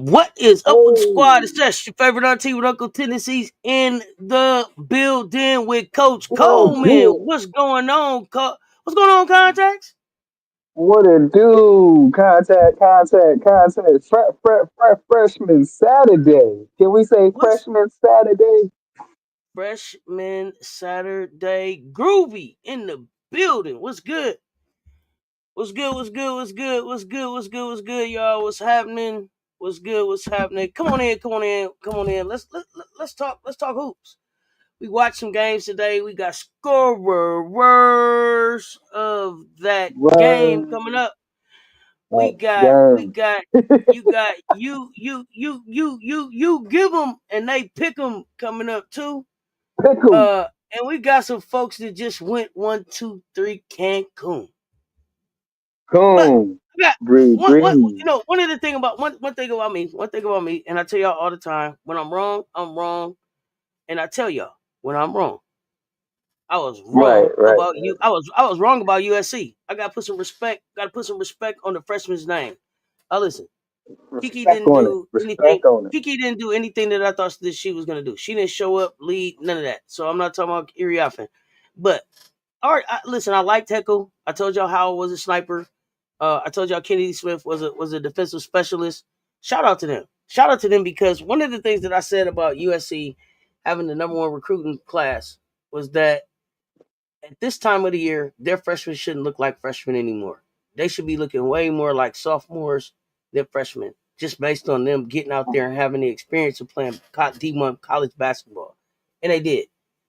What is up with the squad? It's just your favorite auntie with Uncle Tennessee's in the building with Coach Coleman. What's going on? What's going on, Contacts? What it do? Contact. Freshman Saturday. Can we say What's freshman Saturday? Freshman Saturday? Groovy in the building. What's good? What's good? What's good? What's good? What's good? What's good? What's good, y'all? What's happening? What's good? What's happening? Come on in. Come on in. Come on in. Let's talk. Let's talk hoops. We watched some games today. We got scorers of that game Run. coming up. We Oh, got damn. you got you give them and they pick them coming up too. Pickle. And we got some folks that just went 1-2-3 Cancun. But Coon. I got Breathe, one breathe. one of the thing about one thing about me, and I tell y'all all the time, when I'm wrong, and I tell y'all when I'm wrong. I was Right, wrong right, about you. right. I was wrong about USC. I gotta put some respect. Gotta put some respect on the freshman's name. Listen, Kiki Respect didn't on it. do anything. Respect on it. Kiki didn't do anything that I thought that she was gonna do. She didn't show up, lead, none of that. So I'm not talking about Iriafen. But all right, listen. I liked Heckle. I told y'all Howell was a sniper. I told y'all Kennedy Smith was a defensive specialist. Shout out to them. Shout out to them because one of the things that I said about USC having the number one recruiting class was that at this time of the year, their freshmen shouldn't look like freshmen anymore. They should be looking way more like sophomores than freshmen, just based on them getting out there and having the experience of playing D1 college basketball. And they did.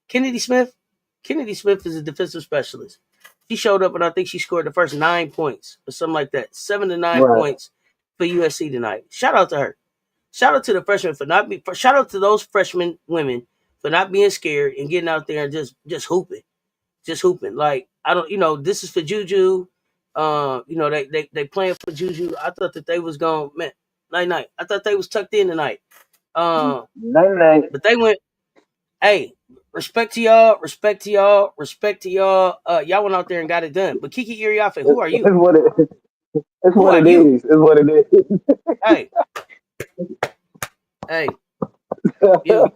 Kennedy Smith, Kennedy Smith is a defensive specialist. She showed up and I think she scored the first 9 points or something like that. 7 to 9 Right. points for USC tonight. Shout out to her. Shout out to the freshmen for not be. Shout out to those freshman women for not being scared and getting out there and just hooping, just hooping. Like I don't, this is for Juju. They playing for Juju. I thought that they was going night. I thought they was tucked in tonight. Night, night. But they went. Hey, respect to y'all. Respect to y'all. Respect to y'all. Y'all went out there and got it done. But Kiki Iriafe, who are It's you? what it. It's Who what are it you? is. It's what it is. Hey, hey, you,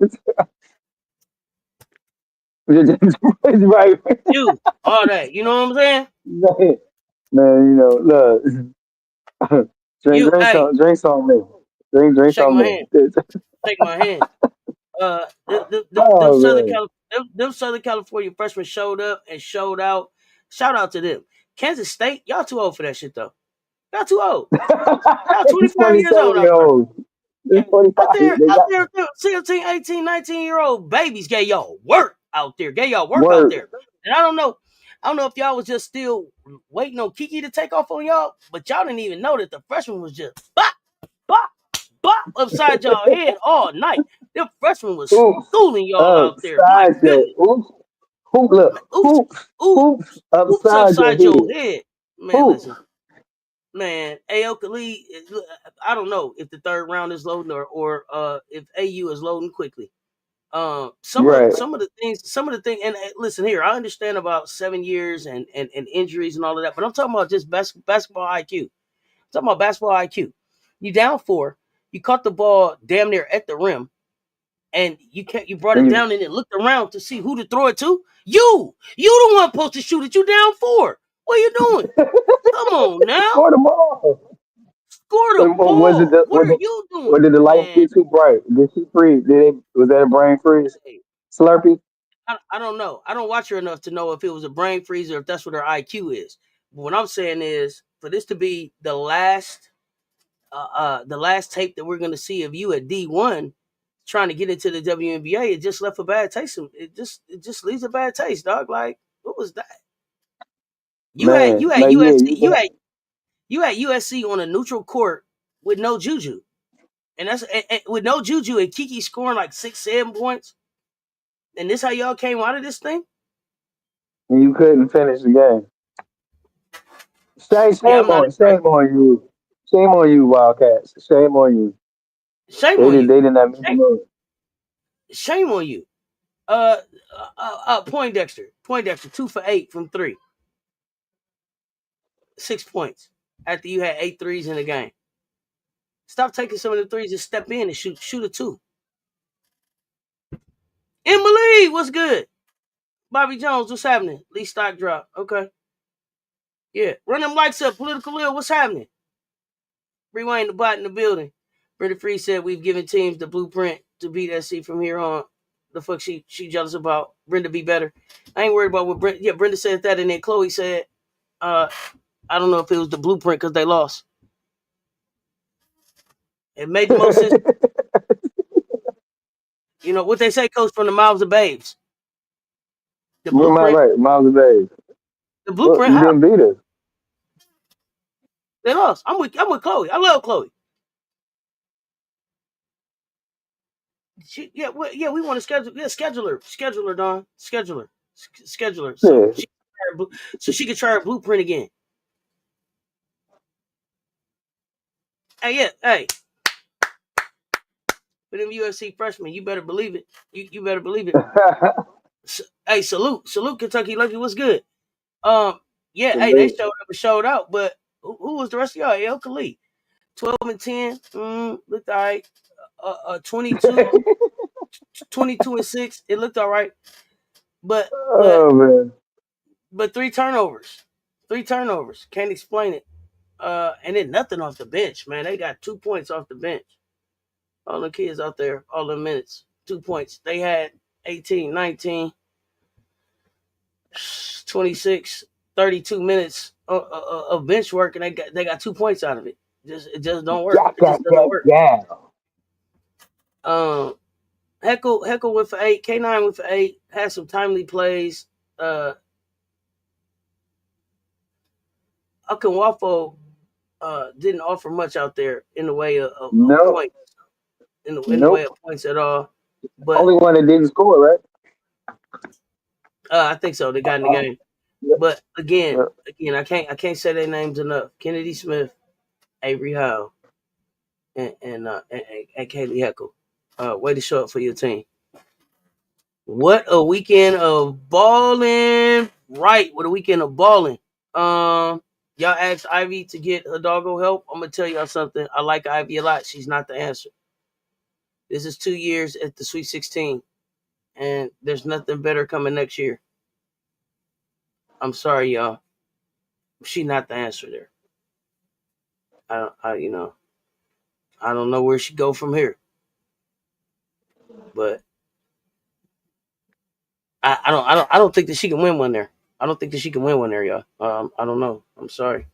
Right. you, all that. You know what I'm saying? Man, look. You, hey, Drink some me. Drink shake some my me. hand. Shake my hand. Oh man. Them Southern California freshmen showed up and showed out. Shout out to them. Kansas State, y'all too old for that shit though. Y'all too old. Y'all It's 25 years old 27 year out there. olds. It's 25. They Out got there, 17, 18, 19-year-old babies gave y'all work out there. Gave y'all work out work. there. And I don't know if y'all was just still waiting on Kiki to take off on y'all, but y'all didn't even know that the freshman was just bop, bop, bop upside y'all head all night. Them freshmen was Oops. schooling y'all out there. My Upside your goodness. oops. Hoop Man, look. oops, Hoops. oops, Hoops oops upside your upside your head. head. Man, Hoops. listen. Man, AO Khalid, I don't know if the third round is loading or if AU is loading quickly. Some of Right. some of the things, and listen here, I understand about 7 years and injuries and all of that, but I'm talking about just basketball IQ. I'm talking about basketball IQ. You down four, you caught the ball damn near at the rim, and you brought it And you down and then looked around to see who to throw it to. You the one supposed to shoot it. You down four. What are you doing? Come on now. score the ball. scored a Or was it ball. the What are you or doing, did the lights man? get too bright? Did she freeze? Was that a brain freeze? Hey, Slurpee? I don't know. I don't watch her enough to know if it was a brain freeze or if that's what her IQ is. But what I'm saying is, for this to be the last tape that we're gonna see of you at D1 trying to get into the WNBA, it just left a bad taste. It just leaves a bad taste, dog. Like, what was that? You had Man, you had man, yeah, USC you you got had you had USC on a neutral court with no Juju, and with no Juju and Kiki scoring like 6, 7 points. And this how y'all came out of this thing? and you couldn't finish the game. Yeah, I'm not impressed. Shame on you. Shame on you, Wildcats. Shame on you. Shame on you. They did not make the Shame, move. shame on you. Uh, Poindexter. Poindexter, 2 for 8 from three, 6 points. After you had 8 threes in the game. Stop taking some of the threes and step in and shoot a two. Emily, what's good? Bobby Jones, what's happening? Lee stock drop. Okay. Yeah. Run them lights up. Political Lil, what's happening? Rewind the bot in the building. Brenda Free said we've given teams the blueprint to beat SC from here on. The fuck she jealous about? Brenda be better. I ain't worried about what Brenda. Yeah, Brenda said that, and then Chloe said, uh, I don't know if it was the blueprint because they lost. It made the most sense. You know what they say, coach, from the mouths of babes. The Where am I blueprint. right? Miles of age. The Well, blueprint. you How didn't beat us. they lost? I'm with Chloe. I love Chloe. Yeah, we want to schedule. Yeah, scheduler, Don, scheduler. So Yeah. she could try her blueprint again. Hey, yeah, hey, for them UFC freshmen, you better believe it. You better believe it. Hey, salute, Kentucky Lucky. What's good? Um, yeah, hey, they Salute. showed up and showed out, but who was the rest of y'all? El Khalid, 12 and 10, looked all right. 22 and 6, it looked all right, but but Oh man. but three turnovers, can't explain it. And then nothing off the bench, man. They got 2 points off the bench. All the kids out there, all the minutes, 2 points. They had 18, 19, 26, 32 minutes of bench work, and they got 2 points out of it. It just don't work. Yeah, It yeah, just doesn't yeah, work. yeah. Um, Heckle went for 8. K9 went for 8. Had some timely plays. Uh, Akinwafo didn't offer much out there in the way of No, points, in the way nope. of points at all. But Only one that didn't score, right? I think so. They got in the Uh, game. yep, But again, yep. I can't say their names enough. Kennedy Smith, Avery Howe, and Kaylee Heckle. Way to show up for your team. What a weekend of balling! Right, what a weekend of balling. Y'all asked Ivy to get her doggo help. I'm gonna tell y'all something. I like Ivy a lot. She's not the answer. This is 2 years at the Sweet 16, and there's nothing better coming next year. I'm sorry, y'all. She's not the answer there. I don't know where she go from here, but I don't think that she can win one there. I don't think that she can win one there, y'all. I don't know. I'm sorry.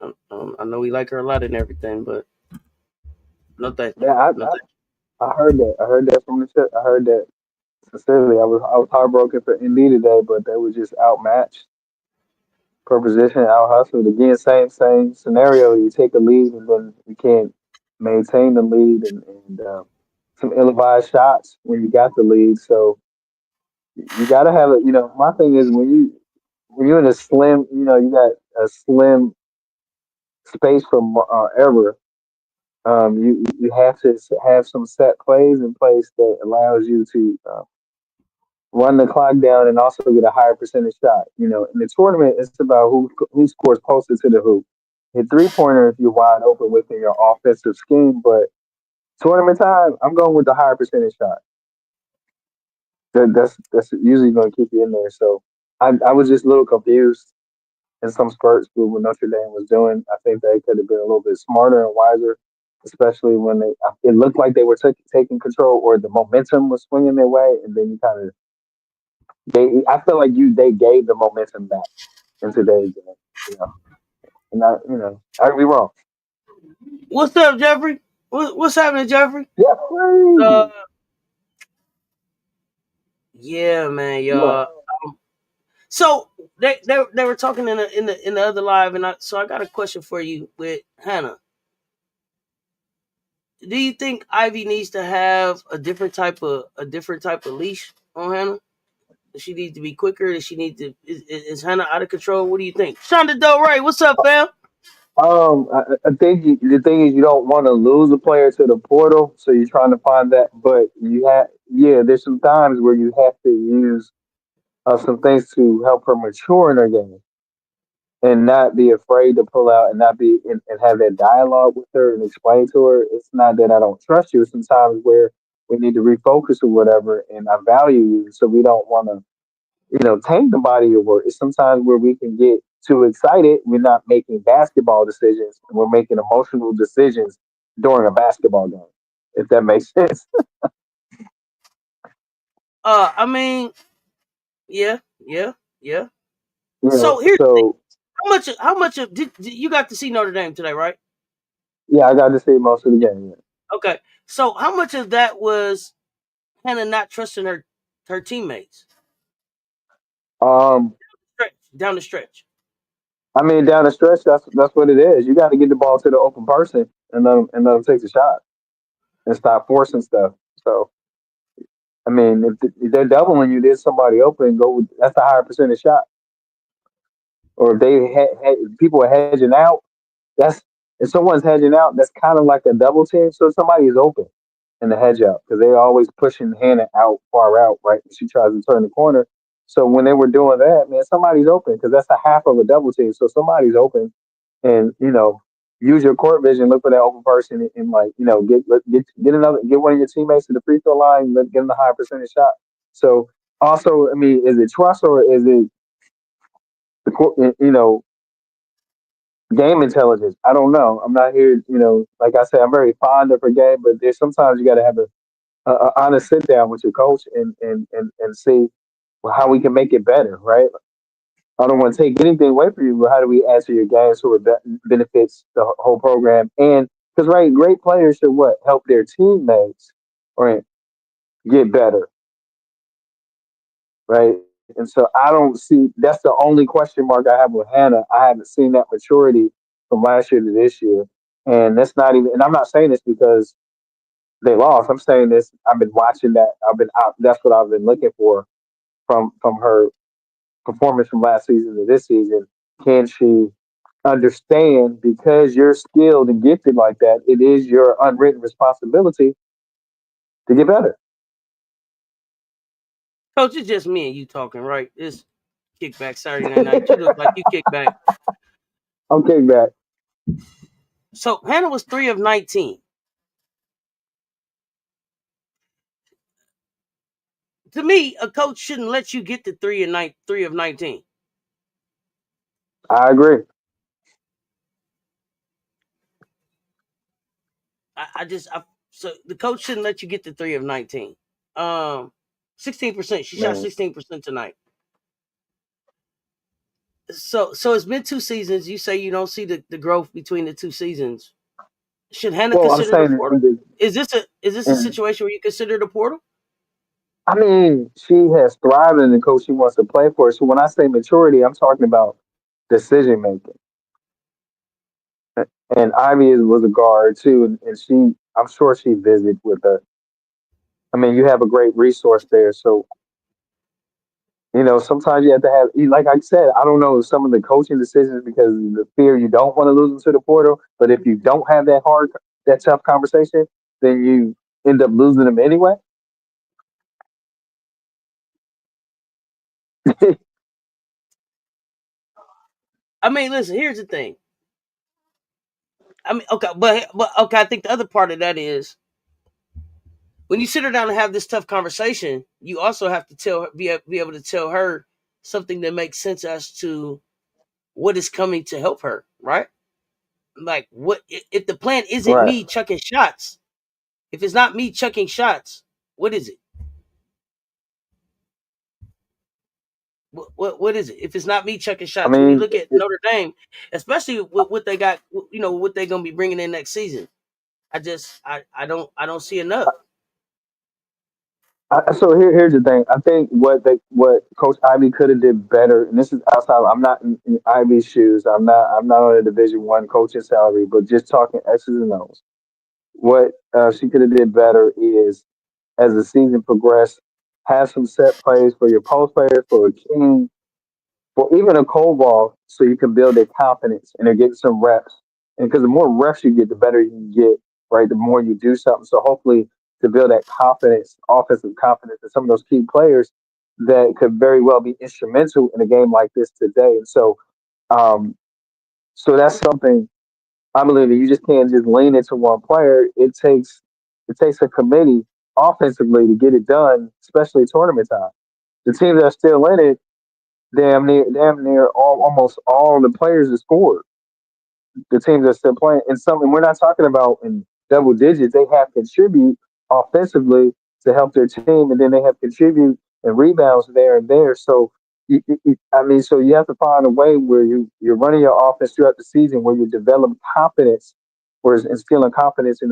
I know we like her a lot and everything, but no thank you. Yeah, No thank I heard that. I heard that from the ship. I heard that sincerely. I was heartbroken for Indy today, but they were just outmatched per position, out hustled. Again, same scenario. You take a lead and then you can't maintain the lead, and some ill-advised shots when you got the lead. So you got to have it. You know, my thing is when you're in a slim, you know, you got a slim space from error. You have to have some set plays in place that allows you to run the clock down and also get a higher percentage shot. You know, in the tournament, it's about who scores closer to the hoop. Hit 3 pointer if you're wide open within your offensive scheme, but tournament time, I'm going with the higher percentage shot. That's usually going to keep you in there. So I was just a little confused in some spurts with what Notre Dame was doing. I think they could have been a little bit smarter and wiser, especially when it looked like they were taking control or the momentum was swinging their way, and then you kind of I feel like they gave the momentum back in today's game. You know, and I could be wrong. What's up, Jeffrey? What's happening, Jeffrey? Yeah, Uh, crazy. yeah, man, Yeah. y'all. So they were talking in the other live, and I got a question for you with Hannah. Do you think Ivy needs to have a different type of leash on Hannah? Does she need to be quicker? Does she need to is Hannah out of control? What do you think? Shonda Del Rey, what's up, fam? I think the thing is you don't want to lose a player to the portal, so you're trying to find that. But yeah, there's some times where you have to use some things to help her mature in her game and not be afraid to pull out and not be and have that dialogue with her and explain to her. It's not that I don't trust you. It's sometimes where we need to refocus or whatever, and I value you, so we don't want to taint the body of work. It's sometimes where we can get too excited. We're not making basketball decisions. We're making emotional decisions during a basketball game. If that makes sense. I mean, yeah, yeah, yeah. Yeah. So here's the thing. So How much of did you got to see Notre Dame today, right? yeah, I got to see most of the game. Okay. So how much of that was Hannah not trusting her teammates? Yeah. Down the stretch. I mean, down the stretch, that's what it is. You got to get the ball to the open person and let them take the shot and stop forcing stuff. So I mean, if they're doubling you, there's somebody open. That's a higher percentage shot. Or if people are hedging out, that's if someone's hedging out, that's kind of like a double team. So somebody is open in the hedge out because they're always pushing Hannah out far out, right? She tries to turn the corner. So when they were doing that, man, somebody's open because that's a half of a double team. So somebody's open, and use your court vision, look for that open person, and like get one of your teammates to the free throw line, get them the high percentage shot. So also, I mean, is it trust or is it the game intelligence? I don't know. I'm not here, like I said, I'm very fond of her game, but there's sometimes you got to have a honest sit down with your coach and see how we can make it better, right? I don't want to take anything away from you, but how do we add to your game so it benefits the whole program? And because right, great players should what help their teammates, right, get better, right? And so I don't see that's the only question mark I have with Hannah. I haven't seen that maturity from last year to this year, and that's not even. And I'm not saying this because they lost. I'm saying this. I've been watching that. I've been out. That's what I've been looking for from her performance from last season to this season. Can she understand because you're skilled and gifted like that? It is your unwritten responsibility to get better. Coach, it's just me and you talking, right? It's kickback Saturday night. You look like you kick back. I'm kicked back. So Hannah was 3 of 19. To me, a coach shouldn't let you get to 3 of 19. I agree. I just so the coach shouldn't let you get to 3 of 19. 16%. She shot Man. 16% tonight. So it's been 2 seasons. You say you don't see the growth between the 2 seasons. Should Hannah Well, I'm consider the saying portal? Is this a and situation where you consider the portal? I mean, she has thrived in the coach she wants to play for. So when I say maturity, I'm talking about decision making. And Ivy was a guard too, and I'm sure she visited with her. I mean, you have a great resource there. So, sometimes you have to like I said, I don't know some of the coaching decisions because of the fear you don't want to lose them to the portal. But if you don't have that tough conversation, then you end up losing them anyway. I mean, listen. Here's the thing. I mean, okay, but okay. I think the other part of that is when you sit her down and have this tough conversation, you also have to be able to tell her something that makes sense as to what is coming to help her, right? Like, what if the plan isn't Right. me chucking shots? If it's not me chucking shots, what is it? What is it? If it's not me chucking I shots, when you mean, look at Notre Dame, especially with what they got, what they're gonna be bringing in next season, I don't see enough. so here's the thing. I think what Coach Ivy could have did better, and this is outside. I'm not in Ivy's shoes. I'm not on a Division 1 coaching salary, but just talking X's and O's. What she could have did better is, as the season progressed, have some set plays for your post players, for a king, for even a cold ball, so you can build their confidence and they're getting some reps. And because the more reps you get, the better you can get, right? The more you do something. So hopefully, to build that confidence, offensive confidence, in some of those key players that could very well be instrumental in a game like this today. And um, so that's something I believe that you just can't just lean into one player. It takes a committee offensively to get it done, especially tournament time. The teams that are still in it, damn near almost all the players that scored. The teams that are still playing, and we're not talking about in double digits. They have contribute offensively to help their team, and then they have contribute and rebounds there and there. So, I mean, so you have to find a way where you're running your offense throughout the season, where you develop confidence, or instilling confidence in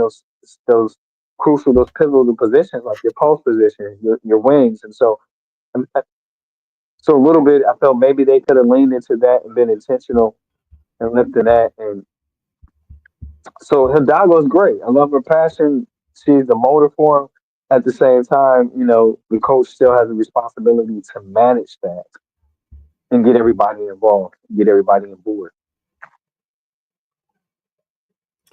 those crucial, those pivotal positions like your post position, your wings, and um, so a little bit, I felt maybe they could have leaned into that and been intentional and lifting that. And so Hidalgo's great. I love her passion. She's the motor for him. At the same time, the coach still has a responsibility to manage that and get everybody involved, get everybody on board.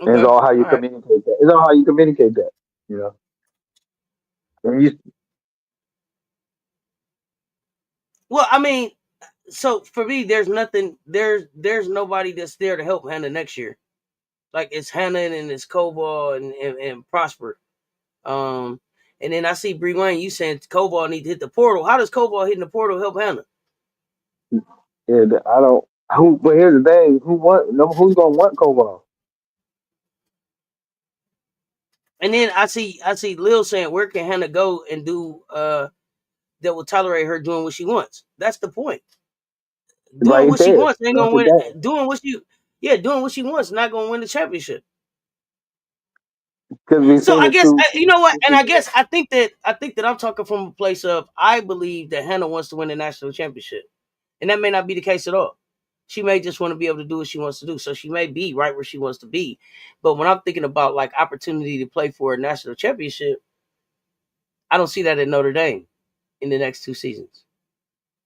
And it's Okay, all how you all right. communicate that. It's all how you communicate that, you know. And you, Well, I mean, so for me, there's nothing. There's nobody that's there to help Hannah next year. Like, it's Hannah and it's Koval and Prosper. Um, and then I see Bree Wayne. You saying Koval need to hit the portal? How does Koval hitting the portal help Hannah? yeah, I don't. Who? But here's the thing: who want? No, who's gonna want Koval? And then I see Lil saying, where can Hannah go and do that will tolerate her doing what she wants? That's the point. Doing Right what she there. wants ain't That's gonna the win. thing. Doing what she wants not gonna win the championship. Because we've So seen I it guess too. you know what, and I guess I think that I'm talking from a place of I believe that Hannah wants to win the national championship, and that may not be the case at all. She may just want to be able to do what she wants to do, so she may be right where she wants to be. But when I'm thinking about like opportunity to play for a national championship, I don't see that at Notre Dame in the next 2 seasons,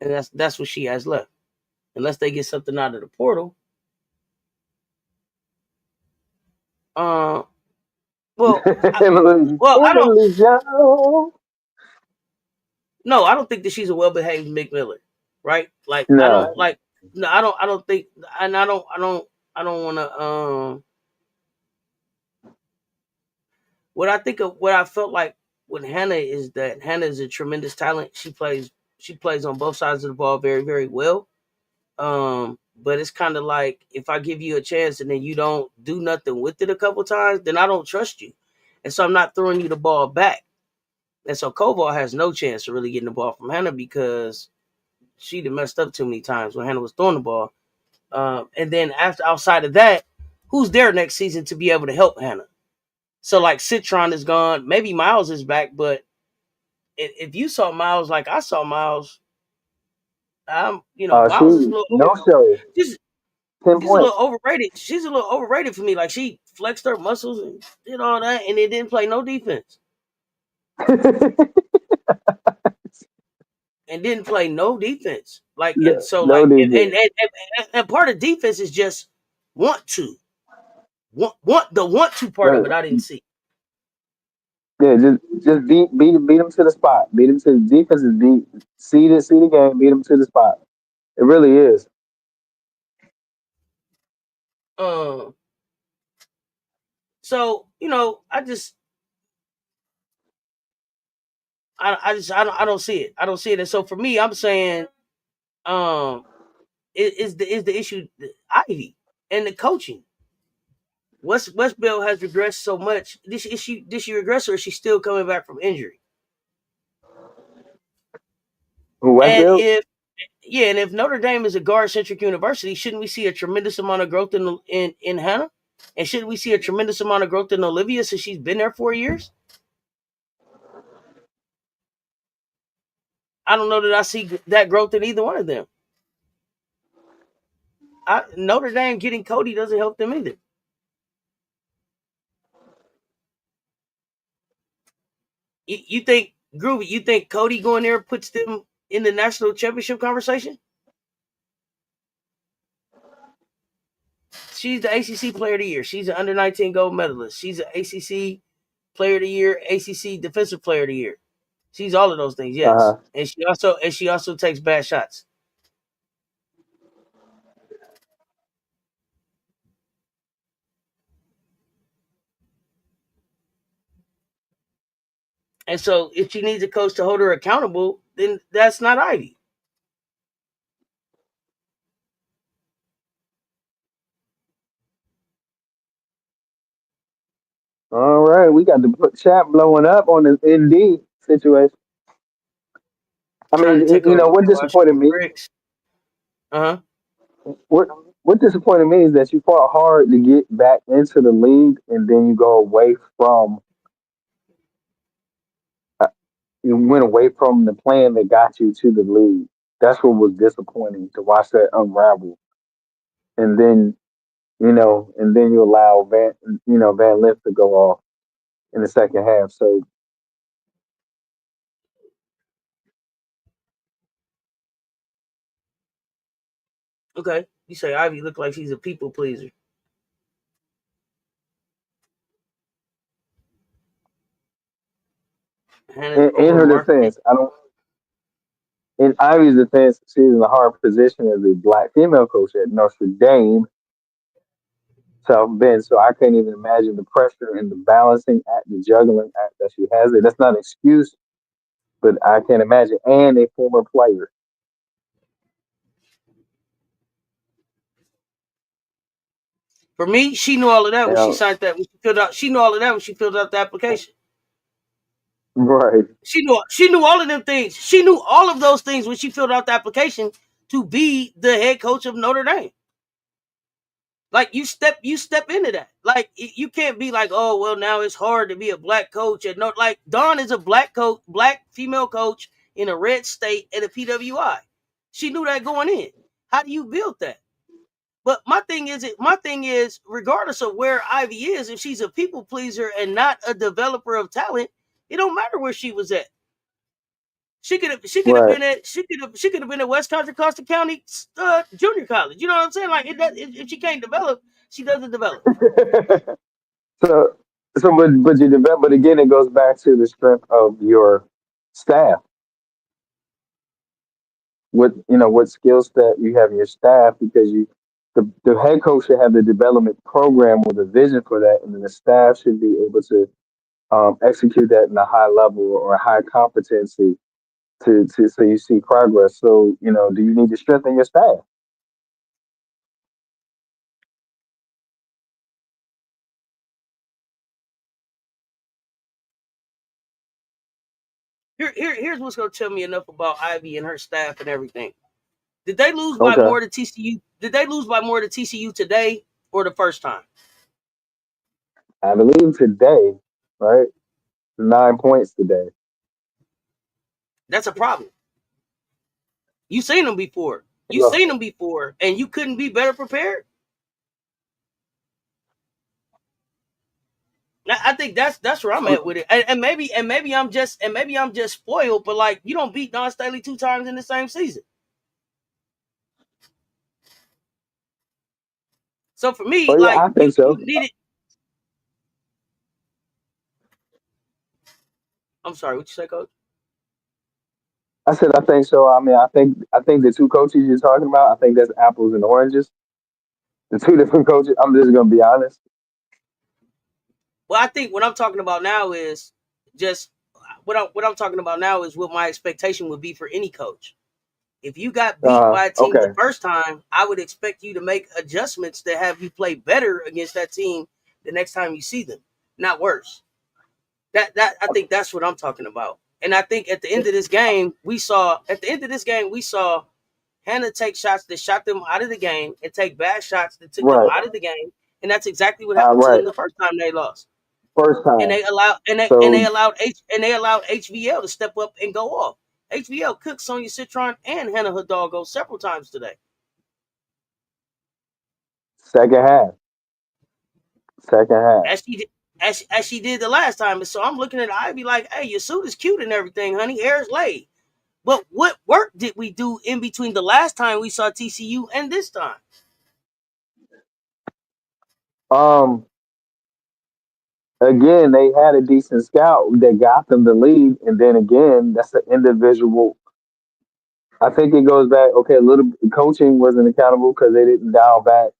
and that's what she has left, unless they get something out of the portal. Uh, well, I don't. Emily Joe. No, I don't think that she's a well behaved Mick Miller, right? Like, I don't No, like. No, I don't think, and I don't want to. What I think of, what I felt like with Hannah is that Hannah is a tremendous talent. She plays on both sides of the ball very very well. But it's kind of like, if I give you a chance and then you don't do nothing with it a couple times, then I don't trust you, and so I'm not throwing you the ball back. And so Koval has no chance of really getting the ball from Hannah because she done messed up too many times when Hannah was throwing the ball. And then outside of that, who's there next season to be able to help Hannah? So like Citron is gone, maybe Miles is back, but if you saw Miles like I saw Miles, she Miles is a little over. no show. She's ten she's a little points. overrated. She's a little overrated for me. Like, she flexed her muscles and did all that, and it didn't play no defense. And didn't play no defense. Like, and no, so no like, defense. and part of defense is just want to. Want to part of it No, I didn't see. yeah, just beat them to the spot. Beat them to the defense is beat. See the game. Beat them to the spot. It really is. Um, so I don't see it. I don't see it. And so for me, I'm saying, um, is the issue Ivy and the coaching. West Bell has regressed so much. Did she regress, or is she still coming back from injury? And Westfield. if Notre Dame is a guard centric university, shouldn't we see a tremendous amount of growth in Hannah? And shouldn't we see a tremendous amount of growth in Olivia since she's been there 4 years? I don't know that I see that growth in either one of them. Notre Dame getting Cody doesn't help them either. You think Groovy? You think Cody going there puts them in the national championship conversation? She's the ACC Player of the Year. She's an under-19 gold medalist. She's an ACC Player of the Year, ACC Defensive Player of the Year. She's all of those things, Uh yes. huh. And she also takes bad shots. And so if she needs a coach to hold her accountable, then that's not Ivy. All right, we got the chat blowing up on the ND situation. I Trying to mean, take over the what disappointed Washington me, Bricks. Uh-huh. what what disappointed me is that you fought hard to get back into the league, and then uh, you went away from the plan that got you to the league. That's what was disappointing to watch that unravel, and then you allow Van Lith to go off in the second half. So Okay. You say Ivy look like she's a people pleaser. Hannah's in over her marketing. defense, I don't. In Ivy's defense, she's in a hard position as a black female coach at Notre Dame, South Bend. So I can't even imagine the pressure and the balancing act, the juggling act that she has there. That's not an excuse, but I can't imagine. And a former player. For me, she knew all of that You when she know, signed that. When she filled out, she knew all of that when she filled out the application. right, She knew all of them things. She knew all of those things when she filled out the application to be the head coach of Notre Dame. Like you step into that. Like you can't be like, oh well, now it's hard to be a black coach at Notre. Like Dawn is a black female coach in a red state at a PWI. She knew that going in. How do you build that? But my thing is, regardless of where Ivy is, if she's a people pleaser and not a developer of talent, it don't matter where she was at. She could have right. been at she could have been at West Country Costa County Junior College. You know what I'm saying? Like if she can't develop, she doesn't develop. so, but you develop. But again, it goes back to the strength of your staff. What skill set you have in your staff, because the head coach should have the development program with a vision for that, and then the staff should be able to execute that in a high level or a high competency to so you see progress. So do you need to strengthen your staff? Here's what's gonna tell me enough about Ivy and her staff and everything. Did they lose by Okay, more to TCU? Did they lose by more to TCU today or the first time? I believe today, right? 9 points today. That's a problem. You seen them before. You No, seen them before, and you couldn't be better prepared. I think that's where I'm at so, with it, and maybe I'm just spoiled, but like you don't beat Don Staley 2 times in the same season. So for me, oh yeah, like I you think you so. needed. I'm sorry, what you say, Coach? I said I think so. I mean, I think the two coaches you're talking about, I think that's apples and oranges. The two different coaches. I'm just gonna be honest. Well, I think what I'm talking about now is just what I'm talking about now is what my expectation would be for any coach. If you got beat by a team the Okay. first time, I would expect you to make adjustments to have you play better against that team the next time you see them, not worse. That I think that's what I'm talking about. And I think at the end of this game, we saw Hannah take shots that shot them out of the game and take bad shots that took them Right. out of the game. And that's exactly what happened to Right. them the first time they lost. First And time. they allowed So they allowed HVL to step up and go off. HVL cooked Sonya Citron and Hannah Hidalgo several times today. second half. Second half. As she did, as she did the last time. And so I'm looking at it, I'd be like, hey, your suit is cute and everything, honey. Hair's laid. But what work did we do in between the last time we saw TCU and this time? Um. Again, they had a decent scout that got them the lead, and then again, that's an individual. I think it goes back. Okay, a little coaching wasn't accountable because they didn't dial back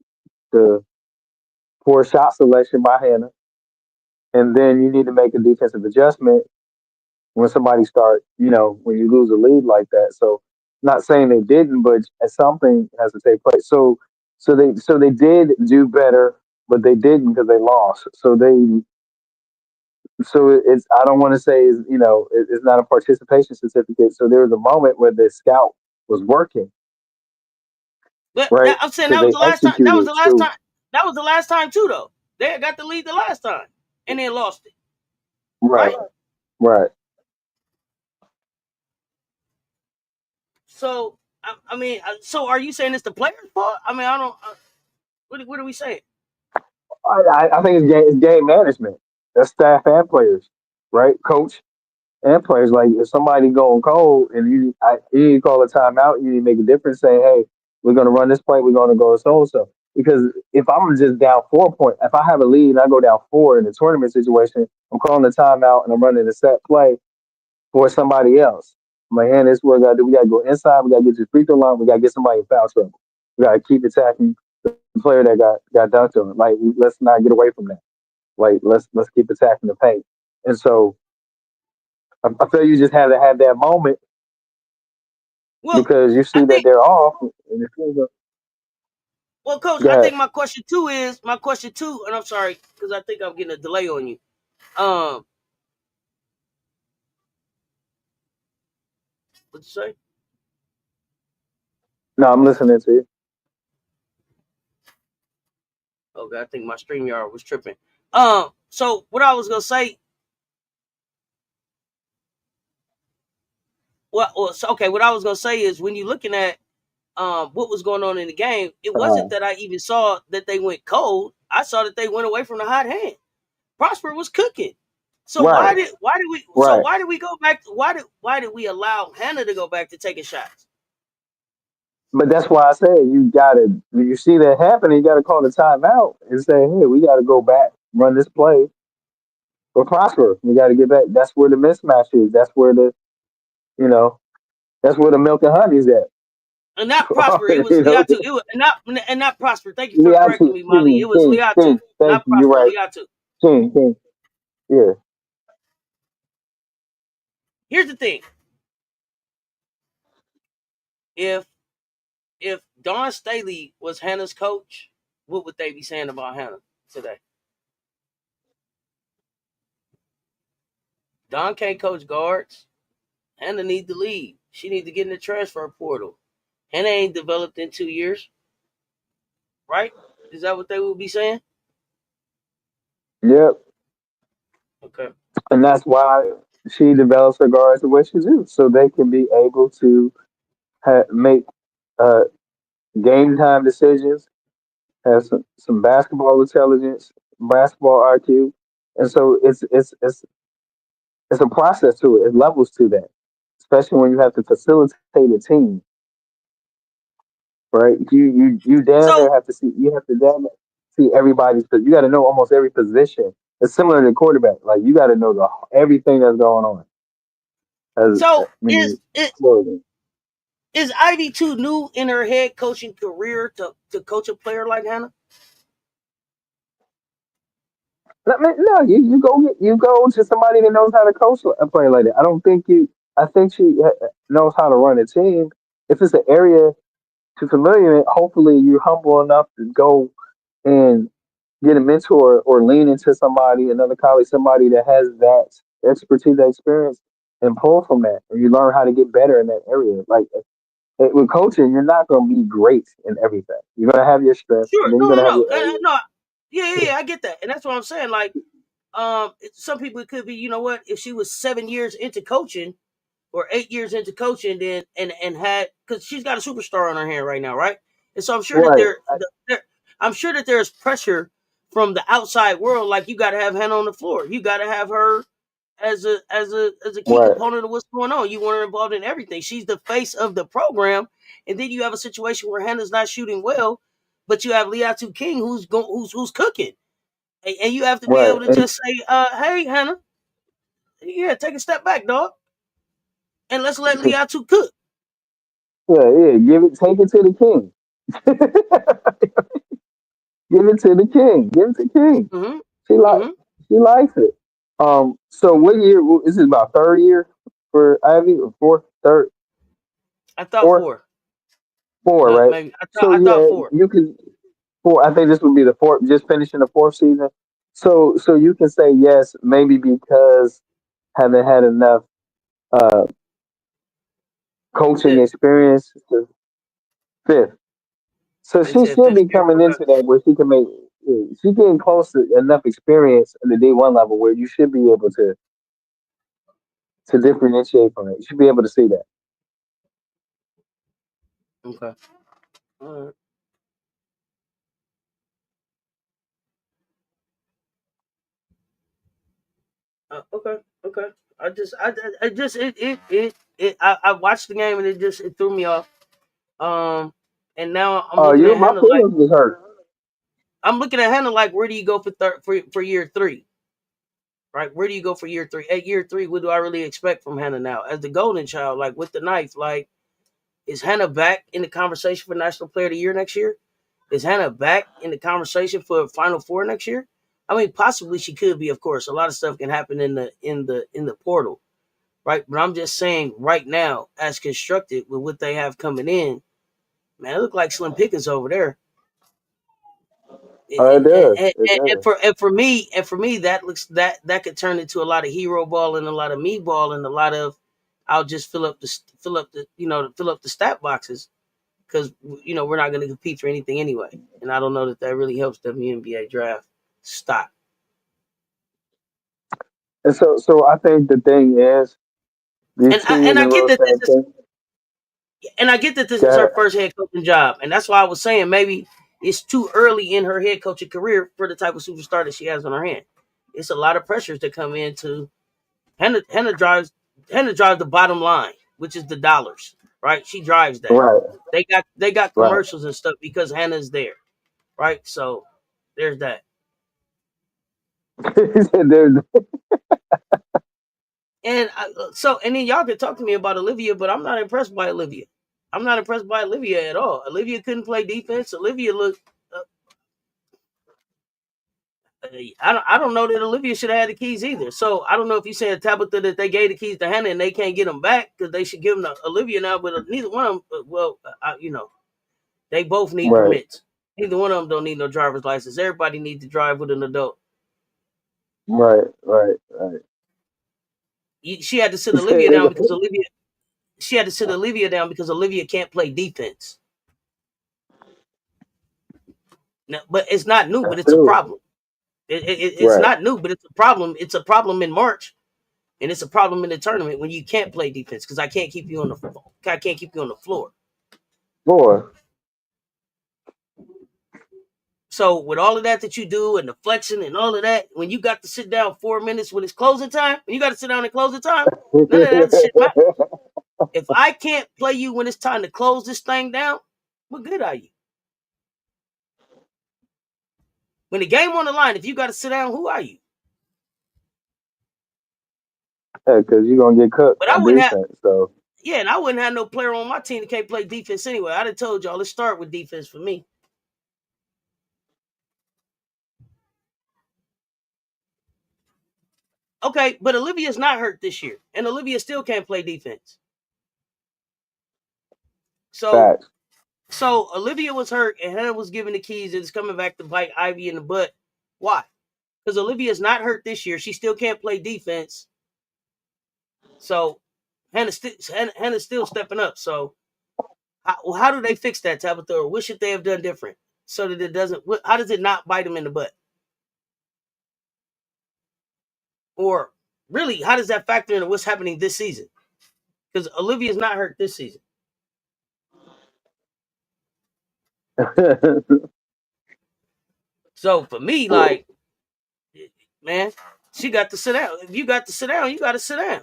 the poor shot selection by Hannah, and then you need to make a defensive adjustment when somebody start. When you lose a lead like that. So, not saying they didn't, but something has to take place. So they did do better, but they didn't because they lost. So it's I don't want to say it's not a participation certificate. So there was a moment where the scout was working, But right? I'm saying Because that was they the last time. That was executed the last too. time. That was the last time too, though. They got the lead the last time and then lost it, Right, right? right. So I mean, so are you saying it's the players' fault? I mean, I don't. What are we saying? I think it's game management. That's staff and players, right? Coach and players. Like if somebody going cold and you need to call a timeout, you need to make a difference. Saying, hey, we're going to run this play. We're going to go so and so. Because if I'm just down 4 point, if I have a lead and I go down four in a tournament situation, I'm calling the timeout and I'm running a set play for somebody else. I'm like, hey, this is what we got to do. We got to go inside. We got to get to the free throw line. We got to get somebody in foul trouble. We got to keep attacking the player that got dunked on. Like, let's not get away from that. Like, let's keep attacking the paint. And so I feel you just have to have that moment Well, because you I see that think. they're off. And it feels like, Well, coach, go I ahead. think my question two, and I'm sorry because I think I'm getting a delay on you. Um, what you say? No, I'm listening to you. Okay, I think my StreamYard was tripping. So what I was gonna say, okay, what I was gonna say is when you're looking at what was going on in the game, it wasn't Uh, that I even saw that they went cold. I saw that they went away from the hot hand. Prosper was cooking. So right, right. why did we go back? Why did we allow Hannah to go back to taking shots? But that's why I said you gotta when you see that happening, you gotta call the timeout and say, hey, we gotta go back, run this play or prosper. We gotta get back. That's where the mismatch is. That's where you know, that's where the milk and honey's at. And not Prosper, it was you know, Liatu. It was not Prosper. Thank you for correcting Liatu, me, Molly. It King, was King, Liatu, King. Thank not you. You're Prosper. right. Liatu. King, King. Yeah. Here's the thing: if Don Staley was Hannah's coach, what would they be saying about Hannah today? Don can't coach guards. Hannah need to leave. She need to get in the transfer portal. Hannah ain't developed in 2 years, right? Is that what they would be saying? Yep. Okay. And that's why she develops her guards the way she do, so they can be able to make uh, game time decisions, have some basketball intelligence, basketball IQ, and so it's a process to it. It levels to that, especially when you have to facilitate a team, right? You damn So near have to see. You have to damn near see everybody's. You got to know almost every position. It's similar to quarterback. Like you got to know everything that's going on. As so when you closing. is Ivy too new in her head coaching career to coach a player like Hannah? No, you go to somebody that knows how to coach a player like that. I don't think you. I think she knows how to run a team. if it's an area to familiar in, hopefully you're humble enough to go and get a mentor or lean into somebody, another colleague, somebody that has that expertise, that experience, and pull from that, and you learn how to get better in that area. Like with coaching, you're not going to be great in everything. You're going to have your strengths, and Sure, then you're no, going no, to have no, your areas. no. Yeah, yeah, I get that, and that's what I'm saying. Like, some people it could be, you know what, if she was 7 years into coaching or 8 years into coaching, then and had because she's got a superstar on her hand right now, right? And so I'm sure that Right, I'm sure that there's pressure from the outside world. Like you got to have Hannah on the floor. You got to have her as a key right, component of what's going on. You want her involved in everything. She's the face of the program, and then you have a situation where Hannah's not shooting well, but you have Liatu King who's cooking, and you have to be right. able to And just say, "Hey, Hannah, yeah, take a step back, dog, and let's let Liatu cook." yeah, yeah, take it to the king. Give it to the king. Give it to King. Mm-hmm. She like Mm-hmm. she likes it. So what year is it? About third year for Ivy, or fourth, third, I thought fourth, four, four, but right? maybe So I thought yeah, four. you can four. I think this would be the fourth, just finishing the fourth season. So you can say yes, maybe because haven't had enough uh coaching Fifth. experience. To fifth. So They she said should fifth be year. coming Okay. into that where she can make. She getting close to enough experience in the D1 level where you should be able to differentiate from it. You should be able to see that. Okay. All right. Okay. Okay. I just I watched the game and it threw me off. Um, and now I'm Oh, looking you at my Hannah like feelings was hurt. where do you go for for year three? Right? Where do you go for year three? At year three, what do I really expect from Hannah now as the golden child? Like with the knife, like is Hannah back in the conversation for National Player of the Year next year? Is Hannah back in the conversation for Final Four next year? I mean, possibly she could be. Of course, a lot of stuff can happen in the portal, right? But I'm just saying, right now, as constructed with what they have coming in, man, it look like slim pickings over there. It does. It does. And for me, that could turn into a lot of hero ball and a lot of me ball and a lot of I'll just fill up the stat boxes because we're not going to compete for anything anyway, and I don't know that really helps the WNBA draft stock. And so I think the thing is And these I two in and the I get that this is rotation and I get that this is got her first head coaching job, and that's why I was saying maybe it's too early in her head coaching career for the type of superstar that she has on her hand. It's a lot of pressures that come into Hannah drives the bottom line, which is the dollars, right? She drives that. right, They got right. commercials and stuff because Hannah's there, right? So there's that. There's- And then y'all could talk to me about Olivia, but I'm not impressed by Olivia. I'm not impressed by Olivia at all. Olivia couldn't play defense. Olivia looked. I don't know that Olivia should have had the keys either. So I don't know if you said Tabitha that they gave the keys to Hannah and they can't get them back because they should give them to Olivia now. But neither one of them. They both need right. permits. Neither one of them don't need no driver's license. Everybody needs to drive with an adult. Right, right, right. She had to sit He Olivia said down because Olivia. She had to sit Olivia down because Olivia can't play defense. Now, but it's not new, but that's it's a true. problem. It's Right. not new, but it's a problem. It's a problem in March, and it's a problem in the tournament when you can't play defense because I can't keep you on the floor. Boy. So with all of that you do and the flexing and all of that, when you got to sit down 4 minutes when it's closing time, when you got to sit down and closing time, none of that other shit matters. If I can't play you when it's time to close this thing down, what good are you? When the game on the line, if you got to sit down, who are you? Yeah, because you're gonna get cooked But I on wouldn't have, defense. So yeah, and I wouldn't have no player on my team that can't play defense anyway. I'd have told y'all, let's start with defense for me. Okay, but Olivia's not hurt this year, and Olivia still can't play defense. So Facts. so Olivia was hurt and Hannah was given the keys and it's coming back to bite Ivy in the butt. Why? Because Olivia's not hurt this year. She still can't play defense. So Hannah's still stepping up. So how do they fix that, Tabitha? Or what should they have done different so that it doesn't? How does it not bite them in the butt? Or really, how does that factor into what's happening this season? Because Olivia's not hurt this season. So for me, Well, like, man, she got to sit down. If you got to sit down, you got to sit down.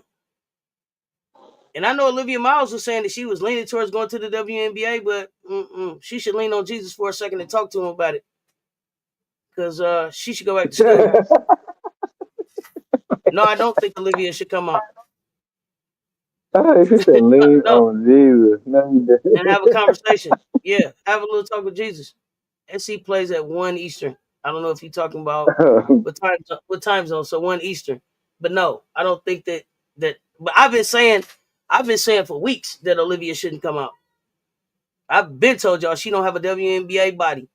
And I know Olivia Miles was saying that she was leaning towards going to the WNBA, but she should lean on Jesus for a second and talk to him about it because she should go back to school. No, I don't think Olivia should come out. she said, "Lean No, on Jesus." No, you and have a conversation. Yeah, have a little talk with Jesus. SC plays at 1 Eastern. I don't know if you're talking about didn't. what time zone. So 1 Eastern. But no, I don't think that. But I've been saying for weeks that Olivia shouldn't come out. I've been told y'all she don't have a WNBA body.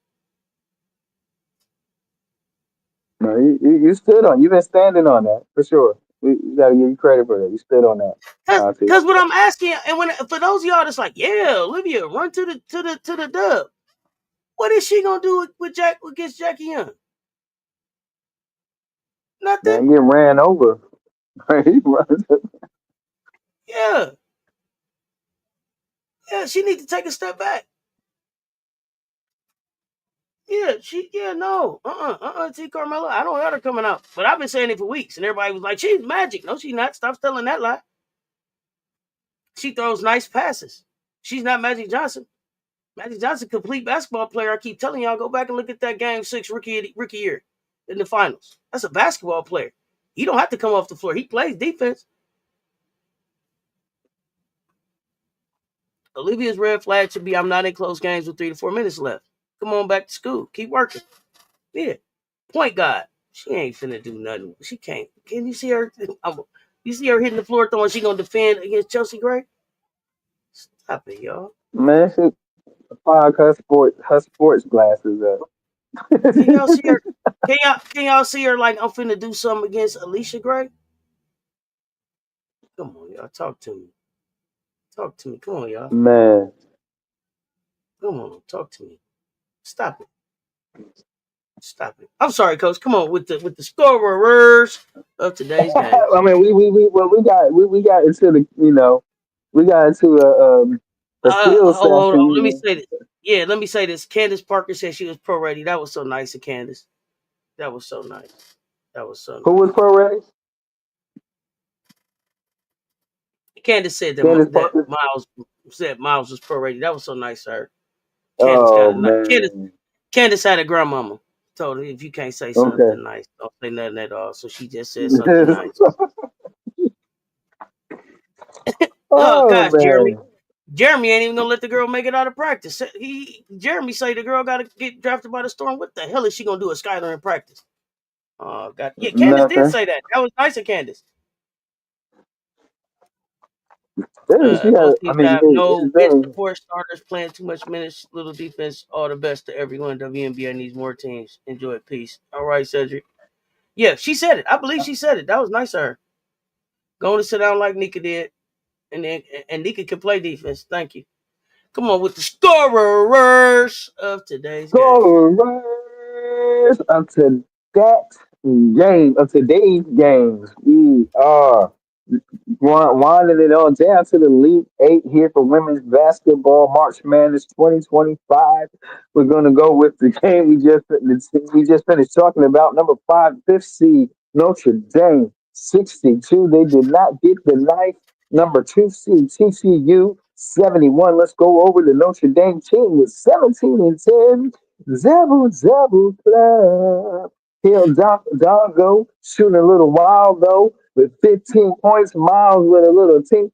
No, you stood on. You've been standing on that for sure. You got to give you credit for that. You stood on that. Cause, I'll tell you. cause what I'm asking, and when for those of y'all that's like, yeah, Olivia, run to the dub. What is she gonna do with Jack against Jackie Young? Nothing. Man, getting ran over. He runs. Yeah, yeah. She need to take a step back. No, T Carmelo. I don't have her coming out, but I've been saying it for weeks, and everybody was like, she's magic. No, she's not. Stop telling that lie. She throws nice passes. She's not Magic Johnson. Magic Johnson, complete basketball player. I keep telling y'all, go back and look at that game 6 rookie year in the finals. That's a basketball player. He don't have to come off the floor. He plays defense. Olivia's red flag should be I'm not in close games with 3 to 4 minutes left. Come on back to school. Keep working. Yeah. Point guard. She ain't finna do nothing. She can't. Can you see her? You see her hitting the floor throwing she gonna defend against Chelsea Gray? Stop it, y'all. Man, she fog her sports glasses up. Can y'all see her? Can y'all see her like I'm finna do something against Alicia Gray? Come on, y'all. Talk to me. Talk to me. Come on, y'all. Man, Come on. Talk to me. Stop it. Stop it. I'm sorry, coach. Come on with the scorers of today's games. I mean, we got into the we got into a skill Hold on. Let me session. say this. Yeah, let me say this. Candace Parker said she was pro ready. That was so nice of Candace. That was so nice. That was so Who nice. was pro ready? Candace said Candace that Parker. Miles was pro ready. That was so nice, sir. Candace got Oh a nice. man. Candace had a grandmama. Told her if you can't say Okay. something nice, don't say nothing at all. So she just said something nice. Oh Oh gosh, Jeremy. man. Jeremy ain't even gonna let the girl make it out of practice. Jeremy say the girl gotta get drafted by the Storm. What the hell is she gonna do with Skylar in practice? Oh God. Yeah, Candace did Nothing. say that. That was nice of Candace. She Both had. I teams mean, have here's no the bench thing. support, starters playing too much minutes, little defense. All the best to everyone. WNBA needs more teams. Enjoy it. Peace. All right, Cedric. Yeah, she said it. I believe she said it. That was nice of her. Going to sit down like Nika did. And Nika can play defense. Thank you. Come on with the scorers of today's games. Scorers of today's games. We are winding it on down to the Elite Eight here for women's basketball. March Madness 2025. We're gonna go with the game we just finished talking about. Number five, fifth seed Notre Dame 62. They did not get the knife. Number two seed TCU 71. Let's go over the Notre Dame team with 17 and 10. Zabu Zabu Club. Hill Doggo shooting a little wild though with 15 points. Miles with a little 10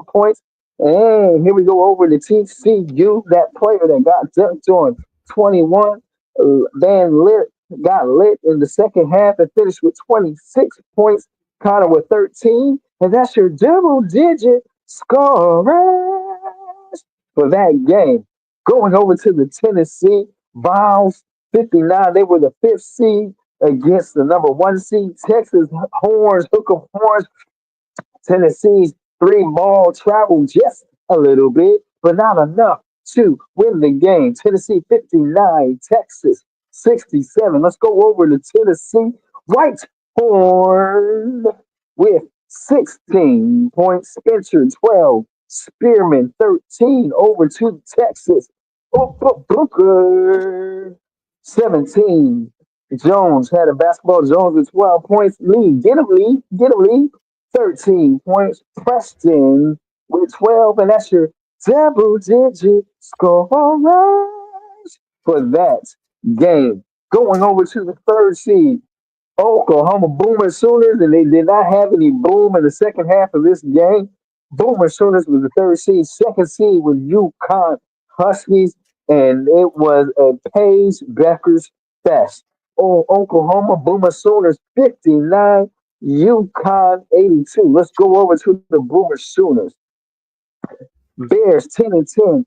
points. And here we go over to TCU, that player that got dunked on 21. Van Lit got lit in the second half and finished with 26 points. Connor with 13. And that's your double digit scorers for that game. Going over to the Tennessee Vols 59. They were the fifth seed against the number one seed Texas Horns, Hook 'em Horns. Tennessee's three ball traveled just a little bit, but not enough to win the game. Tennessee 59, Texas 67. Let's go over to Tennessee. White Horn with 16 points. Spencer 12. Spearman 13 over to Texas. Booker 17. Jones had a basketball. Jones with 12 points. Lee, get him, Lee. Get him, Lee. 13 points. Preston with 12, and that's your double digit score for that game. Going over to the third seed, Oklahoma Boomer Sooners, and they did not have any boom in the second half of this game. Boomer Sooners was the third seed. Second seed was UConn Huskies, and it was a Paige Becker's fest. Oh, Oklahoma Boomer Sooners 59, UConn 82. Let's go over to the Boomer Sooners. Bears 10 and 10.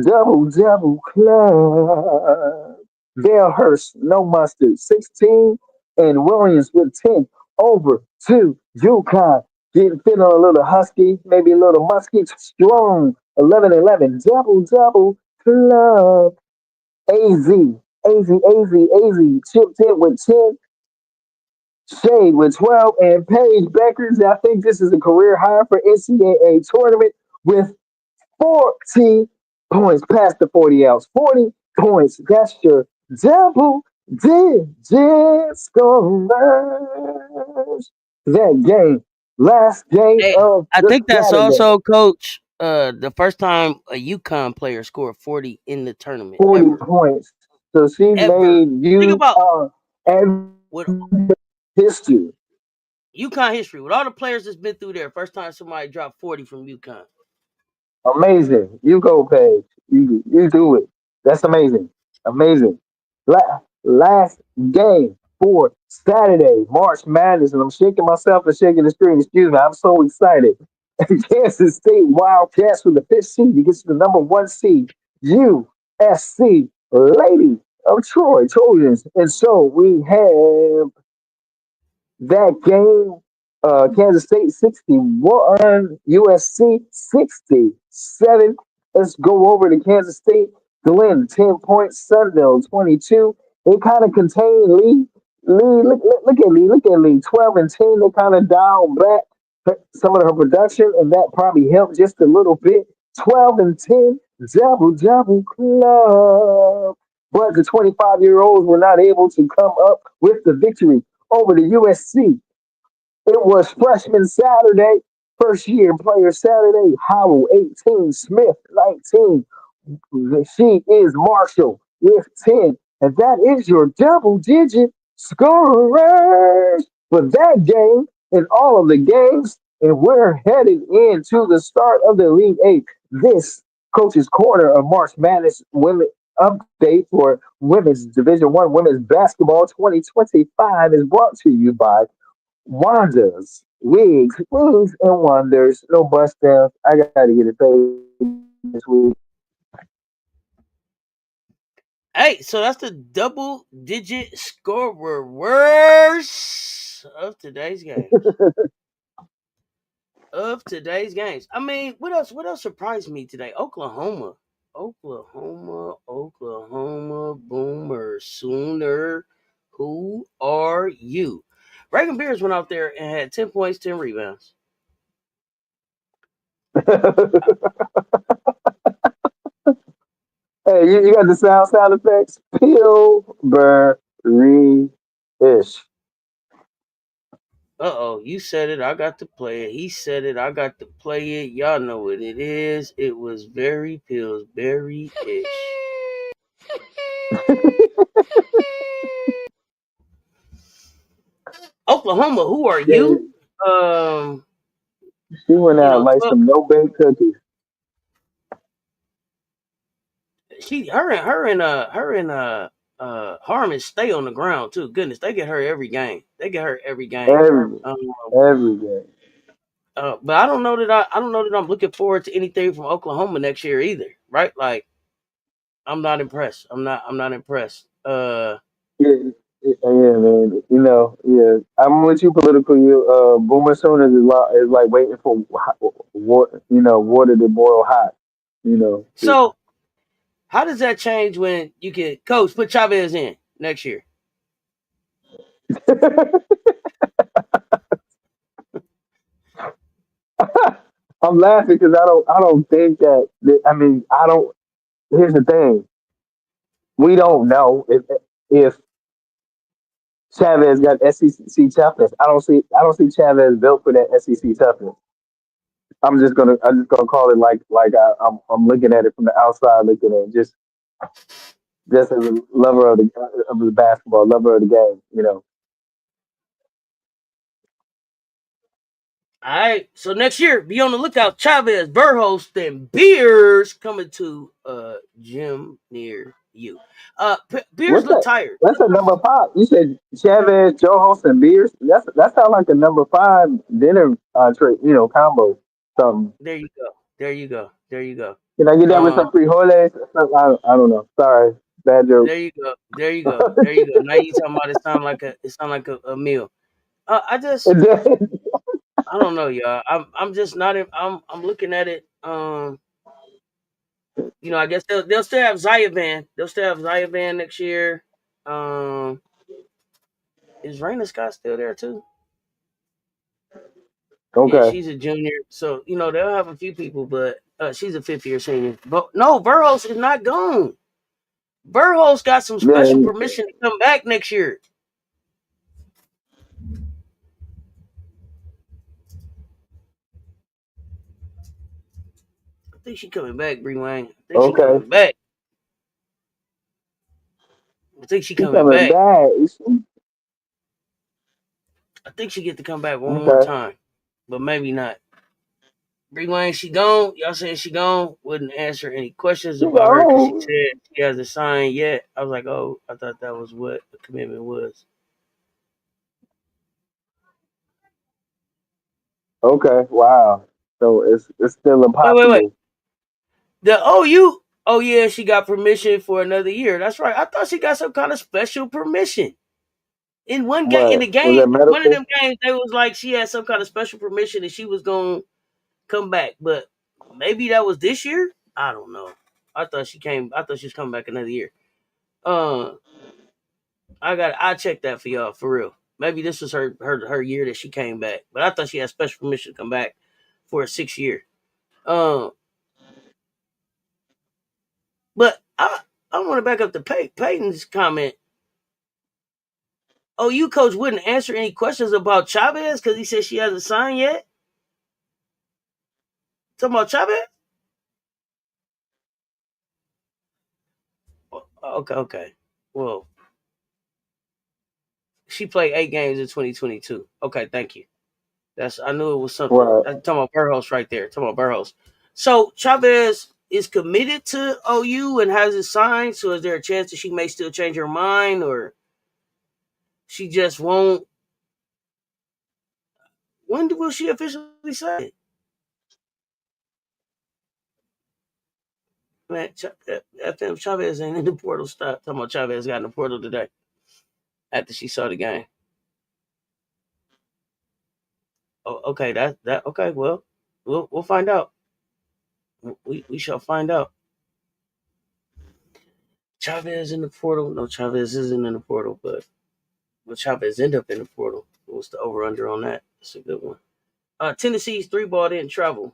Double double club. Dale Hurst, no mustard, 16, and Williams with 10 over to UConn. Getting feeling a little husky, maybe a little musky, strong. 11-11. Double double club. AZ. Chipped in with 10. Shade with 12, and Paige Beckers. I think this is a career high for NCAA tournament with 40 points past the 40 outs. 40 points. That's your double digit scorers. That game. Last game Hey, of I the think that's Saturday. also, Coach, the first time a UConn player scored 40 in the tournament 40 ever. points. So she Ever. made Think about UConn and with history. UConn history, with all the players that's been through there, first time somebody dropped 40 from UConn. Amazing. You go, Paige. You do it. That's amazing. Amazing. Last game for Saturday, March Madness, and I'm shaking myself and shaking the screen. Excuse me. I'm so excited. Kansas State Wildcats from the fifth seed against the number one seed, USC Lady of Troy Trojans. And so we have that game, Kansas State 61, USC 67. Let's go over to Kansas State. Glenn 10 points, Sunville 22. They kind of contain Lee. Look at Lee. Look at Lee. 12 and 10. They kind of dialed back some of her production, and that probably helped just a little bit. 12 and 10, double club. But the 25-year-olds were not able to come up with the victory over to USC. It was freshman Saturday, first year player Saturday. Howell 18, Smith 19. She is Marshall with 10. And that is your double digit scorers for that game and all of the games. And we're headed into the start of the Elite Eight. This Coach's Corner of March Madness Women update for Women's Division One Women's Basketball 2025 is brought to you by Wanda's Wigs and Wonders. No bust downs. I gotta get it paid this week. Hey, so that's the double digit scorers of today's games. I mean, what else? What else surprised me today? Oklahoma Boomer Sooner. Who are you? Reagan Beers went out there and had 10 points, 10 rebounds. Hey, you got the sound effects? Pillbury ish. Uh-oh, you said it. I got to play it. He said it. I got to play it. Y'all know what it is. It was very Pillsbury-ish. Oklahoma, who are Yeah, you? Um, she went you out know, like 12, some no bake cookies. Harmon stay on the ground too. Goodness, they get her every game. They get her every game. Every Um, every day. but I don't know that I'm looking forward to anything from Oklahoma next year either. right? Like I'm not impressed. I'm not impressed. Yeah, yeah, man. You know, yeah. I'm with you political. You, Boomer Sooners is like waiting for water, water to boil hot. You know. So how does that change when you get coach put Chavez in next year? I'm laughing because I don't think that. I mean, I don't. Here's the thing: we don't know if Chavez got SEC toughness. I don't see Chavez built for that SEC toughness. I'm just gonna call it like I'm looking at it from the outside, looking at it, just as a lover of the basketball, lover of the game. All right. So next year, be on the lookout. Chavez, Burhost, and Beers coming to a gym near you. Beers What's look that? tired. That's a number five. You said Chavez, Joe Host, and Beers. That sounds like a number five dinner combo. Something. There you go. There you go. There you go. Can I get that with Um, some frijoles? I don't know. Sorry, bad joke. there you go. There you go. There you go. Now you talking about it sound like a meal. I just And then, I don't know, y'all. I'm just not. I'm looking at it. I guess they'll still have Zayavan. They'll still have Zayavan next year. Um, is Raina Scott still there too? Yeah, okay. she's a junior. So they'll have a few people, but she's a fifth year senior. But no, Burhouse is not gone. Burhouse got some special Yeah. permission to come back next year. I think she coming back, Bree Wang. I think she Okay. coming back. I think she She coming coming back. back. I think she get to come back one more Okay. time, but maybe not. Bree Wayne, she gone. Y'all saying she gone. Wouldn't answer any questions She about her because she gone. said she hasn't signed yet. I was like, oh, I thought that was what the commitment was. Okay. Wow. So it's still Wait. impossible. The OU. Oh yeah, she got permission for another year. That's right. I thought she got some kind of special permission. In one game, in What the was game, that one of medical? them games, they was like she had some kind of special permission and she was gonna come back. But maybe that was this year. I don't know. I thought she came. I thought she was coming back another year. Uh, I checked that for y'all for real. Maybe this was her year that she came back. But I thought she had special permission to come back for a 6 year. Um, but I want to back up to Peyton's comment. Oh, you coach wouldn't answer any questions about Chavez because he said she hasn't signed yet. Talking about Chavez? Okay. Well, she played 8 games in 2022. Okay, thank you. I knew it was something. Right. That's talking about Burhouse right there. Talking about Burhouse. So Chavez is committed to OU and has it signed. So is there a chance that she may still change her mind, or she just won't? When will she officially say it? Man, FM Chavez ain't in the portal. Stop talking about Chavez got in the portal today after she saw the game. Oh, okay, that okay. Well, we'll find out. We shall find out. Chavez in the portal? No, Chavez isn't in the portal, but will Chavez end up in the portal? What's the over under on that? That's a good one. Tennessee's three ball didn't travel.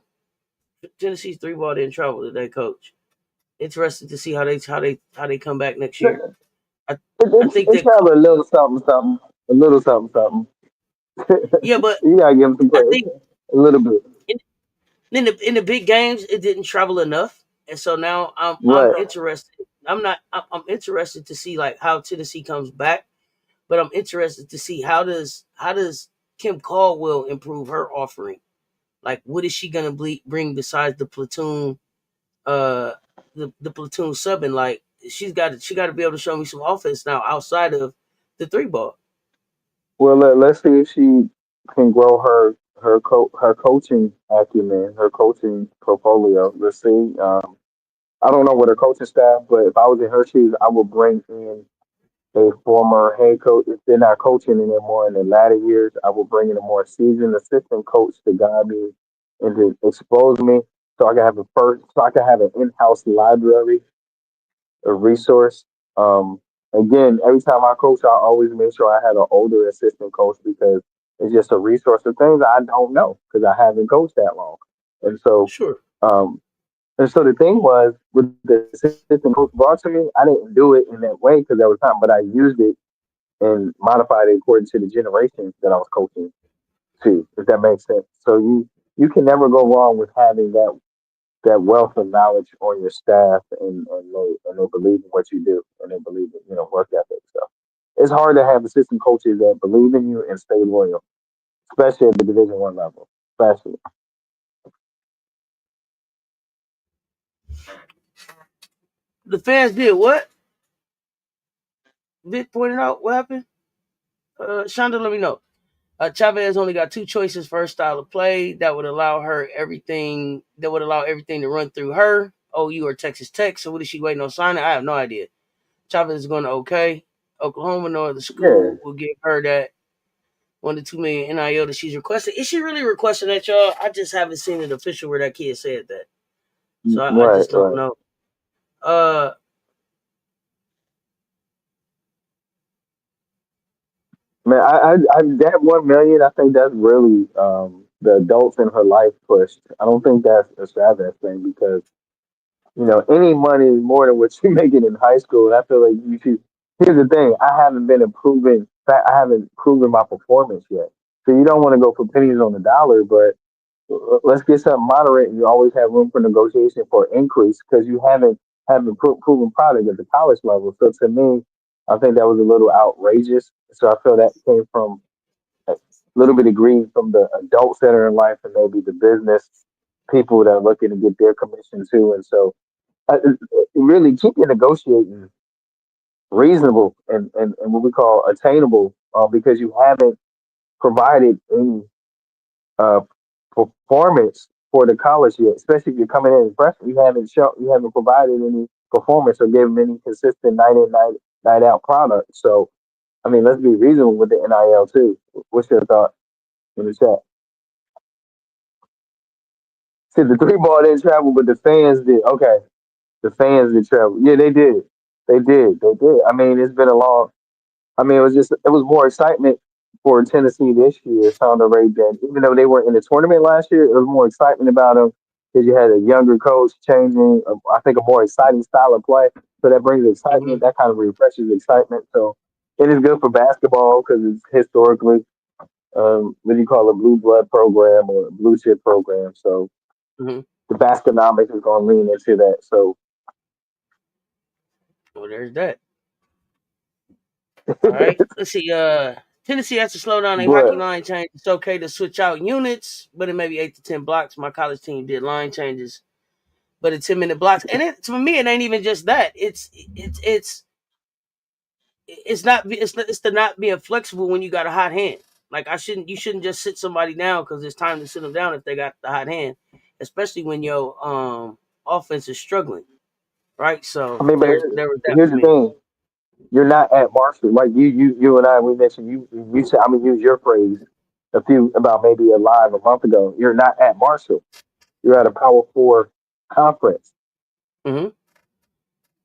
Tennessee's three ball didn't travel today, coach. Interested to see how they come back next year. I I think It's that have a little something, something, a little something, something. yeah, but You gotta give him some I credit, think a little bit. in, in the big games it didn't travel enough, and so now I'm Right. interested. I'm interested to see like how Tennessee comes back, but I'm interested to see how does Kim Caldwell improve her offering. Like, what is she gonna bring besides the platoon? Uh, the platoon subbing. Like, she got to be able to show me some offense now outside of the three ball. Well, let's see if she can grow her coaching acumen, her coaching portfolio. Let's see. I don't know what her coaching staff, but if I was in her shoes, I would bring in a former head coach. If they're not coaching anymore in the latter years, I will bring in a more seasoned assistant coach to guide me and to expose me, so I can have so I can have an in-house library of resource. Um, Again, every time I coach, I always make sure I had an older assistant coach because it's just a resource of things I don't know because I haven't coached that long. And so, Sure. um, and so the thing was with the assistant coach brought to me, I didn't do it in that way because there was time, but I used it and modified it according to the generations that I was coaching to, if that makes sense. So you can never go wrong with having that wealth of knowledge on your staff, and they believe in what you do, and they believe in work ethic. So it's hard to have assistant coaches that believe in you and stay loyal, especially at the Division 1 level. Especially, The fans did what? Vic pointed out what happened. Shonda, let me know. Chavez only got two choices for her style of play that would allow her everything. That would allow everything to run through her. OU or Texas Tech. So what is she waiting on signing? I have no idea. Chavez is going to OK. Oklahoma, no other yeah, school will give her that 1 to 2 million NIL that she's requested. Is she really requesting that, y'all? I just haven't seen it official where that kid said that. So I right, just don't right. know. Uh, Man, that 1 million, I think that's really the adults in her life pushed. I don't think that's a Chavez thing because any money is more than what you making in high school. And I feel like you should. Here's the thing: I haven't proven my performance yet. So you don't want to go for pennies on the dollar, but let's get something moderate. And you always have room for negotiation for increase because you haven't proven product at the college level. So to me, I think that was a little outrageous. So I feel that came from a little bit of greed from the adults that are in life and maybe the business people that are looking to get their commission too. And so really keep your negotiating reasonable and what we call attainable because you haven't provided any uh, performance for the college yet, especially if you're coming in as freshman. You haven't provided any performance or given any consistent night in night out product. So I mean, let's be reasonable with the NIL too. What's your thought in the chat? See, the three ball didn't travel, but the fans did. Okay, the fans did travel. Yeah, they did. They did. They did. I mean, it's been a long. I mean, it was more excitement for Tennessee this year, Sounder Ray than even though they were in the tournament last year, it was more excitement about them because you had a younger coach changing, I think, a more exciting style of play. So that brings mm-hmm, excitement. That kind of refreshes excitement. So it is good for basketball because it's historically, what do you call a blue blood program or a blue chip program. So mm-hmm. the Basconomics is going to lean into that. So, Well, there's that. All right. Let's see. Tennessee has to slow down a hockey but line change. It's okay to switch out units, but it may be 8 to 10 blocks. My college team did line changes, but it's 10-minute blocks. And for me, it ain't even just that. It's not it's the not being flexible when you got a hot hand. Like you shouldn't just sit somebody down because it's time to sit them down if they got the hot hand, especially when your offense is struggling, right? I So mean, but there was that here's for the me. thing. You're not at Marshall. Like you and I, we mentioned you said, I'm gonna use your phrase about maybe a live a month ago. You're not at Marshall. You're at a Power 4 conference. Hmm.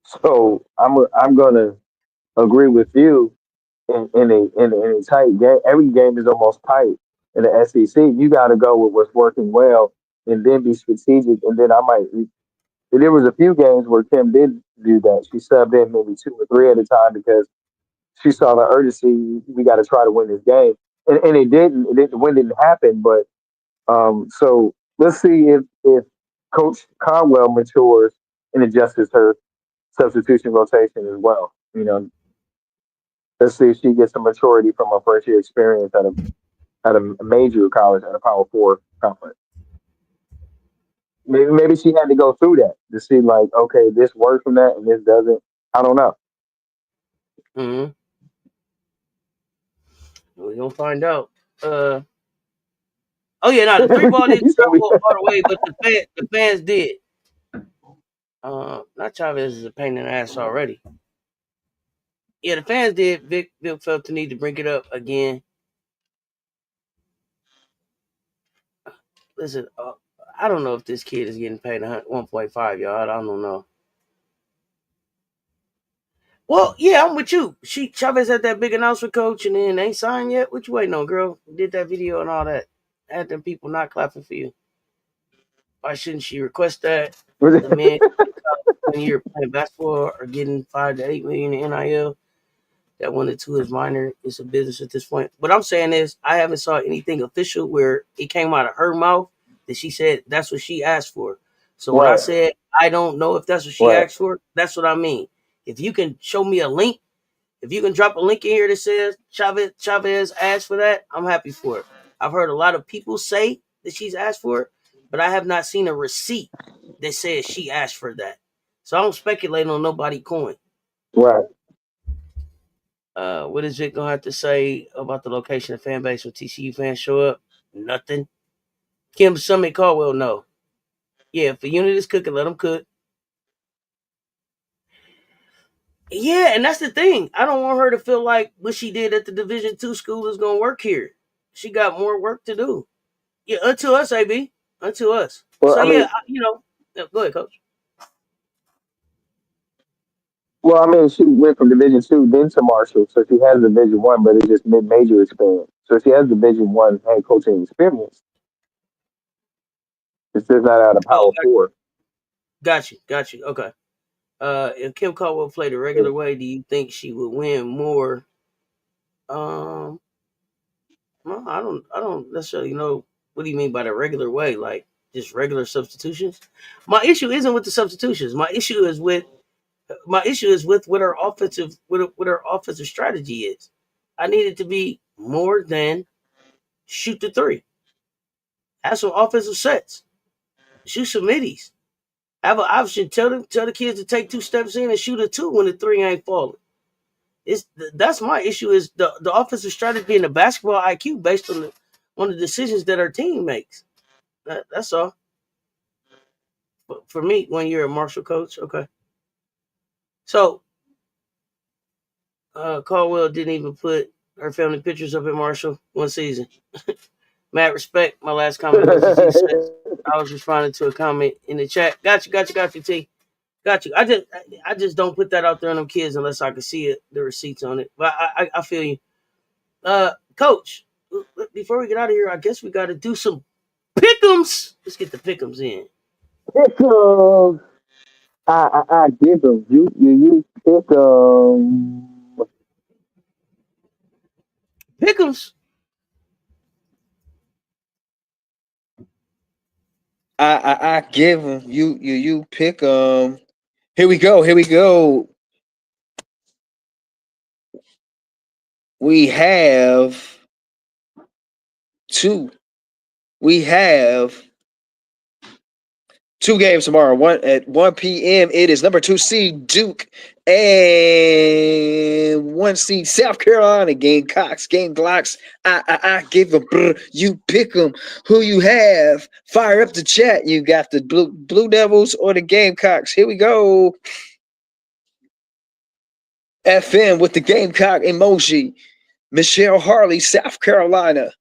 So I'm gonna agree with you in a tight game. Every game is almost tight in the SEC. You got to go with what's working well, and then be strategic. And then I might. There was a few games where Kim did do that. She subbed in maybe two or three at a time because she saw the urgency. We got to try to win this game, and it didn't. The win didn't happen, but so let's see if Coach Conwell matures and adjusts her substitution rotation as well. Let's see if she gets some maturity from her first year experience at a major college at a Power 4 conference. Maybe she had to go through that to see like, okay, this works from that and this doesn't. I don't know. Hmm. We're gonna find out. Uh oh yeah, no, the three ball didn't You said we. travel all the way, but the fans did. Not Chavez is a pain in the ass already. Yeah, the fans did. Vic felt the need to bring it up again. Listen, I don't know if this kid is getting paid 1.5, y'all. I don't know. Well, yeah, I'm with you. Chavez had that big announcement coach, and then ain't signed yet. What you waiting on, girl? Did that video and all that. Had them people not clapping for you. Why shouldn't she request that? The man 1 year playing basketball or getting 5 to 8 million in NIL. That went into his minor. It's a business at this point. What I'm saying is, I haven't saw anything official where it came out of her mouth that she said that's what she asked for. So when I Right, said I don't know if that's what she right, asked for, that's what I mean. If you can show me a link, if you can drop a link in here that says Chavez asked for that, I'm happy for it. I've heard a lot of people say that she's asked for it, but I have not seen a receipt that says she asked for that. So I don't speculate on nobody coin. right. What is Vic gonna have to say about the location of fan base when TCU fans show up? Nothing. Kim Summit Caldwell, no. Yeah, if the unit is cooking, let them cook. Yeah, and that's the thing. I don't want her to feel like what she did at the Division II school is gonna work here. She got more work to do. Yeah, unto us, AB. Unto us. Well, So I yeah, mean, go ahead, coach. she went from Division II then to Marshall, so she has Division I, but it's just mid-major experience. So she has Division I head coaching experience. It's just not out of Oh, Power Four. got you. Okay. If Kim Caldwell played a regular way, do you think she would win more? Um, well, I don't necessarily know. What do you mean by the regular way? Like just regular substitutions? My issue isn't with the substitutions. My issue is with what our offensive strategy is. I need it to be more than shoot the three. Have some offensive sets. Shoot some middies. Have an option. Tell the kids to take 2 steps in and shoot a two when the three ain't falling. That's my issue is the offensive strategy and the basketball IQ based on the decisions that our team makes. That's all. But for me, when you're a Marshall coach, okay. So Caldwell didn't even put her family pictures up at Marshall one season. Mad respect. My last comment was GG says I was responding to a comment in the chat. Got you, T. Got you. I just don't put that out there on them kids unless I can see it, the receipts on it. But I feel you. Coach, before we get out of here, I guess we got to do some pick'ems. Let's get the pick'ems in. Pick 'em. I give them. You pick 'em. Pick'ems. I give them. You pick them. Here we go. Here we go. We have two. We have two games tomorrow. One at 1 p.m. It is number 2 seed Duke and 1 seed South Carolina. Gamecocks, Game Glocks. I give them. You pick them. Who you have? Fire up the chat. You got the Blue Devils or the Gamecocks. Here we go. FM with the Gamecock emoji. Michelle Harley, South Carolina.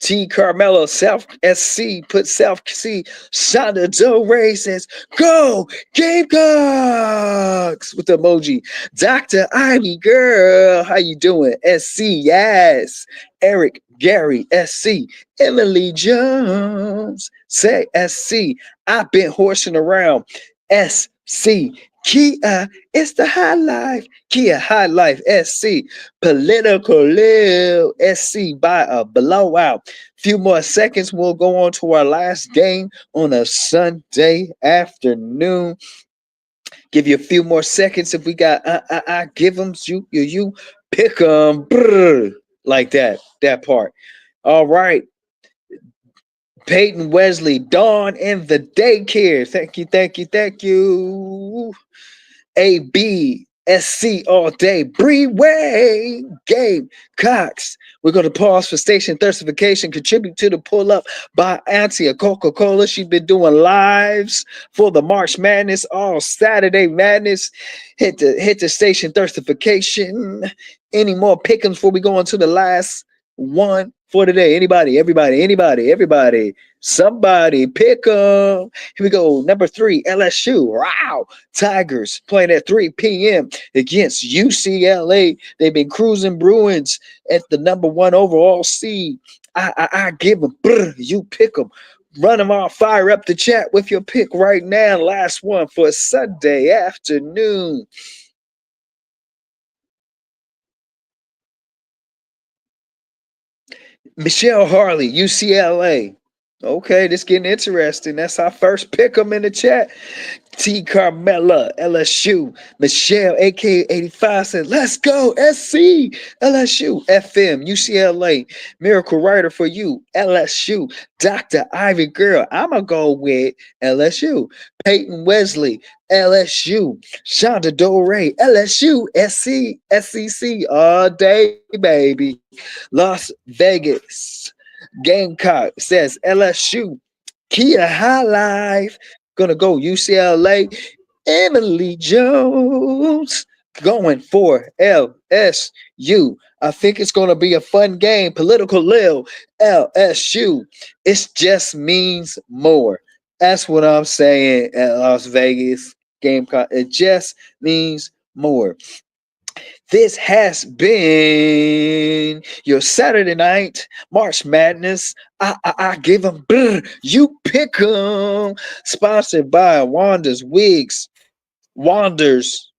T. Carmelo, South SC, put South C. Shonda Del Rey says, go Gamecocks with the emoji. Dr. Ivy, girl, how you doing? SC, yes. Eric, Gary, SC. Emily Jones, say SC. I've been horsing around. SC. Kia, it's the high life. Kia High Life SC. Political Lil SC by a blowout. Few more seconds, we'll go on to our last game on a Sunday afternoon. Give you a few more seconds. If we got I give them, you pick them like that part. All right. Peyton Wesley, Dawn in the daycare. Thank you. AB SC all day. Breeway Gamecocks. We're going to pause for station thirstification, contribute to the pull up by Auntie of Coca-Cola. She's been doing lives for the March Madness, all Saturday Madness. Hit the station thirstification. Any more pickings before we go into the last one for today? Anybody, everybody, anybody, everybody. Somebody pick them. Here we go. Number 3, LSU. Wow. Tigers playing at 3 p.m. against UCLA. They've been cruising Bruins at the number 1 overall seed. I give them. You pick them. Run them all. Fire up the chat with your pick right now. Last one for Sunday afternoon. Michelle Harley, UCLA. Okay, this getting interesting. That's our first pick 'em in the chat. T. Carmella, LSU. Michelle, aka 85, said, let's go, SC, LSU, FM, UCLA. Miracle Writer for you, LSU. Dr. Ivy Girl, I'm going to go with LSU. Peyton Wesley, LSU. Shonda Dore, LSU, SC, SEC, all day, baby. Las Vegas. Gamecock says LSU. Kia High Life. Gonna go UCLA. Emily Jones going for LSU. I think it's gonna be a fun game. Political Lil LSU. It just means more. That's what I'm saying at Las Vegas Gamecock. It just means more. This has been your Saturday night March Madness. I give them, you pick them. Sponsored by Wanda's Wigs. Wanders.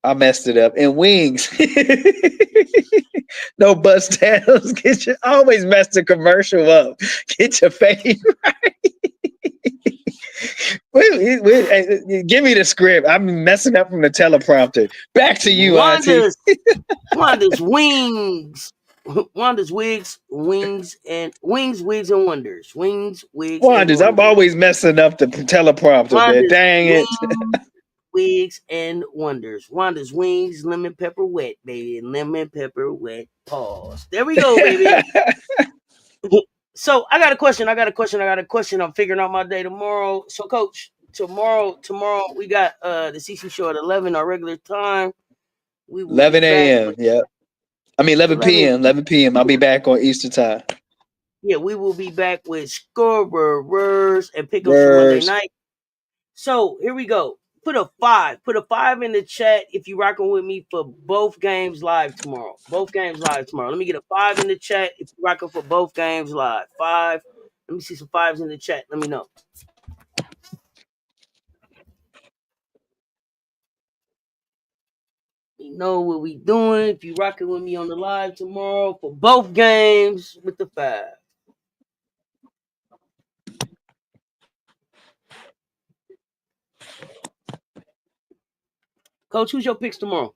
I messed it up. And Wings. No bust downs. Get your always mess the commercial up. Get your face right. Wait, give me the script. I'm messing up from the teleprompter. Back to you, Auntie. Wanda's Wings. Wanda's Wigs, Wings, Wigs, and Wonders. Wings, Wigs, and Wonders. I'm Wonders. always messing up the teleprompter, man. Wanda's Dang it. Wings, Wigs, and Wonders. Wanda's Wings, lemon pepper wet, baby. Lemon pepper wet. Pause. There we go, baby. So I got a question. I'm figuring out my day tomorrow. So, Coach, tomorrow we got the CC show at 11, our regular time. We will 11 be back a.m. with- Yeah. I mean 11 p.m. 11 p.m. I'll be back on Easter time. Yeah, we will be back with scorers and pickups for Monday night. So here we go. Put a 5 in the chat if you rocking with me for both games live tomorrow. Let me get a 5 in the chat if you rocking for both games live. 5. Let me see some 5s in the chat. Let me know. You know what we doing if you rocking with me on the live tomorrow for both games with the 5. Coach, who's your picks tomorrow?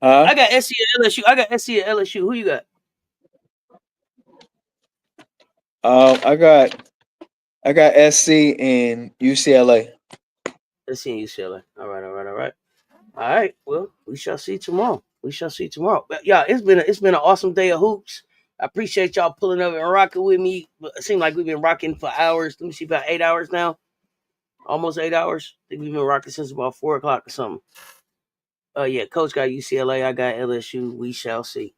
I got SC at LSU. Who you got? I got SC and UCLA. SC and UCLA. All right. All right. Well, we shall see tomorrow. But yeah, it's been an awesome day of hoops. I appreciate y'all pulling up and rocking with me. It seems like we've been rocking for hours. Let me see, about 8 hours now. Almost 8 hours. I think we've been rocking since about 4 o'clock or something. Yeah, Coach got UCLA. I got LSU. We shall see.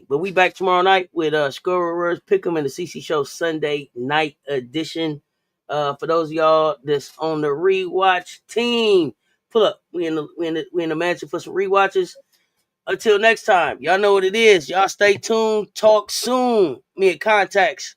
But we back tomorrow night with Scorers Pick'em and the CC Show Sunday night edition. For those of y'all that's on the rewatch team, pull up. We in the mansion for some rewatches. Until next time, y'all know what it is. Y'all stay tuned. Talk soon. Me at Contacts.